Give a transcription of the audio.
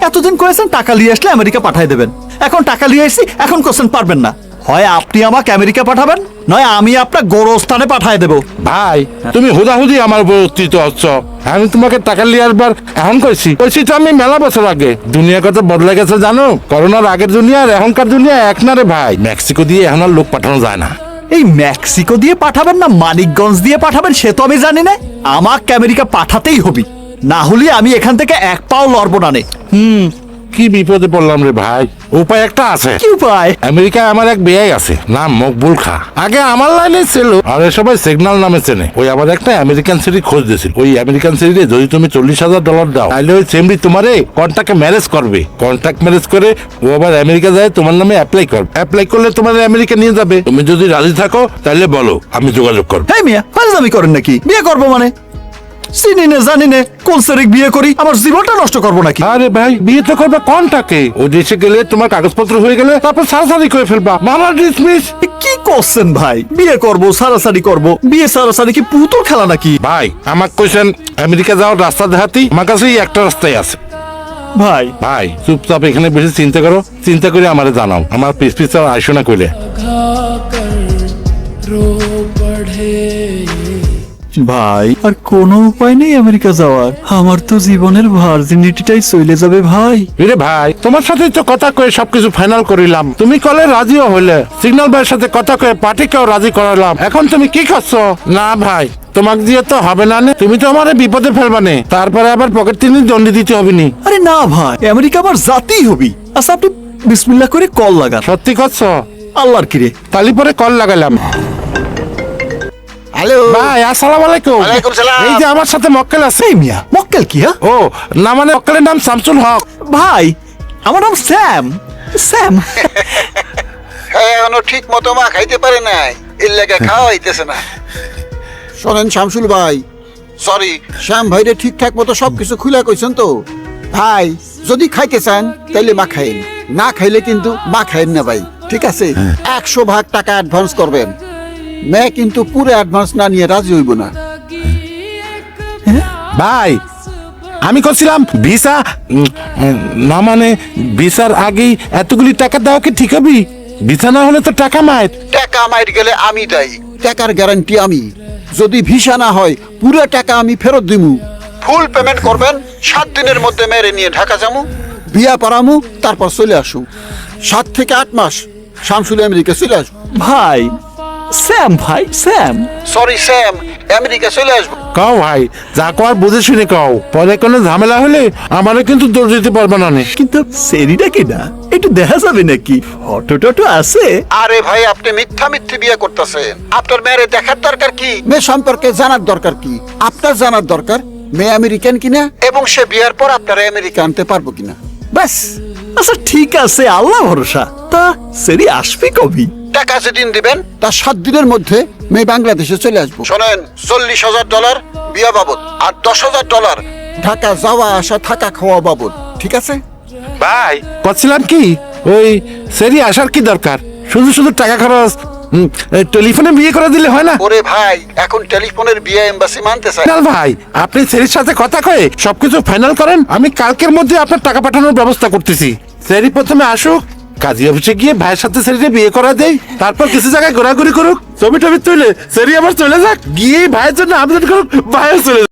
এতদিন কয়েছেন টাকা নিয়ে আসলে আমেরিকা পাঠাই দেবেন, এখন টাকা নিয়ে আসছি, এখন কোশ্চেন পারবেন না। হয় আপনি আমাকে আমেরিকা পাঠাবেন, নয় আমি আপনার গোরস্থানে পাঠাই দেবো। ভাই তুমি হুদাহুদি আমার উপর উত্থিত হচ্ছ। আমি তোমাকে টাকা নিয়ে আসবার এখন কইছি তো আমি মেলা বছর আগে। দুনিয়া কত বদলে গেছে জানো? করোনার আগের দুনিয়া আর এখনকার দুনিয়া এক না রে ভাই। মেক্সিকো দিয়ে এখন আর লোক পাঠানো যায় না। এই মেক্সিকো দিয়ে পাঠাবেন না মানিকগঞ্জ দিয়ে পাঠাবেন সে তো আমি জানি না, আমাকে আমেরিকা পাঠাতেই হবে, না হলে আমি এখান থেকে এক পাও লড়বো না। কি বিপদে পড়লাম রে ভাই। উপায় একটা আছে। কি উপায়? আমেরিকায় আমার এক বিয়ে আছে, নাম মকবুল খা। আগে আমার লাইনে ছিল, আর সবাই সিগন্যাল নামে চেনে। ওই আবার একটা আমেরিকান সিটি খোঁজ দিয়েছিল। ওই আমেরিকান সিটিতে যদি তুমি $40,000 দাও, তাহলে ওই চেমড়ি তোমারে কন্ট্রাক্টে ম্যারেজ করবে। কন্ট্রাক্ট ম্যারেজ করে ও আবার আমেরিকা যায় তোমার নামে অ্যাপ্লাই করবে। অ্যাপ্লাই করলে তোমার আমেরিকা নিয়ে যাবে। তুমি যদি রাজি থাকো তাহলে বলো, আমি যোগাযোগ করবো। হ্যাঁ মিয়া, ফাজলামি করেন নাকি? বিয়ে করবো মানে চিনি নে জানি নে, কোন সেরিক বিয়ে করি, আমার জীবনটা নষ্ট করবো নাকি? আরে ভাই বিয়ে তো করবে কোনটাকে? ও দেশে গেলে তোমার কাগজপত্র হয়ে গেলে তারপর সারাসারি করে ফেলবা, মামলা ডিসমিস। কি করছেন ভাই? বিয়ে করবো, সারাসারি করবো, বিয়ে সারাসারি কি পুতুল খেলা নাকি? ভাই আমার কোয়েশ্চেন, আমেরিকা যাওয়ার রাস্তা দেখাতি আমার কাছে একটা রাস্তাই আছে। ভাই ভাই চুপচাপ এখানে বেশি চিন্তা করো, চিন্তা করে আমারে জানাও। আমার পিস পিস আইসো না কইলে। ভাই আর কোনো উপায় নেই আমেরিকা যাওয়ার, আমার তো জীবনের ভার্জিনিটিটাই চলে যাবে ভাই। রে ভাই তোমার সাথে তো কথা কয়ে সবকিছু ফাইনাল করিলাম, তুমি কলে রাজিও হইলে। সিগন্যাল ভাইয়ের সাথে কথা কয়ে পার্টিকেও রাজি করালাম, এখন তুমি কি করছো? না ভাই তোমাকে দিয়ে তো হবে না, তুমি তো আমার বিপদে ফেলবা নে, তারপরে আবার পকেট তিনি দণ্ডি দিতে হবে নি। আরে না ভাই, আমেরিকা আমার জাতেই হবি। আচ্ছা আপনি বিসমিল্লাহ করে কল লাগান। সত্যি করছো? আল্লাহর কিরে। তালি পরে কল লাগালাম। হ্যালো ভাই আসসালামু আলাইকুম। ওয়ালাইকুম সালাম। এই যে আমার সাথে মক্কেল আছে। এই মিয়া, মক্কেল কি? হ্যাঁ ও না, মানে মক্কেলের নাম শামসুল হক। ভাই আমার নাম স্যাম। স্যাম এখনো ঠিক মতো মা খাইতে পারে নাই, এর লেগে খাওয়া হইতেছে না। শোনেন শামসুল ভাই, সরি শ্যাম ভাইরে ঠিকঠাক মতো সবকিছু খুলে কইছেন তো? ভাই যদি খাইতে চান তাইলে মা খাইন, না খাইলে কিন্তু মা খাইন না ভাই, ঠিক আছে? 100 ভাগ টাকা অ্যাডভান্স করবেন, মেয়ে কিন্তু পুরো অ্যাডভান্স না নিয়ে রাজি হইব না। ভাই আমি করছিলাম ভিসা, না মানে ভিসার আগেই এতগুলি টাকা দেওয়া কি ঠিক হবে? ভিসা না হলে তো টাকা মায়ের। টাকা মাইর গেলে আমি দায়ী, টাকার গ্যারান্টি আমি। যদি ভিসা না হয় পুরো টাকা আমি ফেরত দিমু। ফুল পেমেন্ট করবেন, 7 দিনের মধ্যে মেরে নিয়ে ঢাকা যামু, বিয়া পড়ামু, তারপর চলে আসু। 7 থেকে 8 মাস শামসুল আমেরিকা চলে আসবো। ভাই স্যাম, ভাই স্যাম। সরি স্যাম, আমেরিকা চলে আসবো। কও ভাই, যা কর বুঝে শুনে কও, পরে কোনো ঝামেলা হলে আমারও কিন্তু দৌড় দিতে পারবে না নে। কিন্তু সেরিটা কি না একটু দেখা যাবে নাকি? ফটো টটো আছে? আরে ভাই আপনি মিথ্যা মিথ্যে বিয়ে করতেছেন। আপনার মেয়ের দেখার দরকার কি? মেয়ে সম্পর্কে জানার দরকার কি? আপনার জানার দরকার মেয়ে আমেরিকান কিনা এবং সে বিয়ার পর আপনারা আমেরিকা আনতে পারবো কিনা, ব্যাস। আচ্ছা ঠিক আছে, আল্লাহ ভরসা। তা সেরি আসবে কবি? টাকা যেদিন দিবেন তার 7 দিনের মধ্যে মেয়ে বাংলাদেশে চলে আসবো। শোনেন, $40,000 বিয়া বাবদ আর $10,000 ঢাকা যাওয়া আসা থাকা খাওয়া বাবদ, ঠিক আছে? ভাই করছিলাম কি, ওই সেরি আসার কি দরকার? শুধু শুধু টাকা খরচ, টেলিফোনে বিয়ে করে দিলে হয় না? ওরে ভাই এখন টেলিফোনের বিয়ে এমবাসি মানতে চায় না ভাই, আপনি সেরির সাথে কথা কয়ে সবকিছু ফাইনাল করেন, আমি কালকের মধ্যে আপনার টাকা পাঠানোর ব্যবস্থা করতেছি। সেরি প্রথমে আসুক, কাজী অফিসে গিয়ে ভাইয়ের সাথে সেরিকে বিয়ে করা দেয়, তারপর কিছু জায়গায় ঘোরাঘুরি করুক, ছবি টবি তুলে সেরি আবার চলে যাক, গিয়ে ভাইয়ের জন্য আবেদন করুক, ভাইও চলে যাক।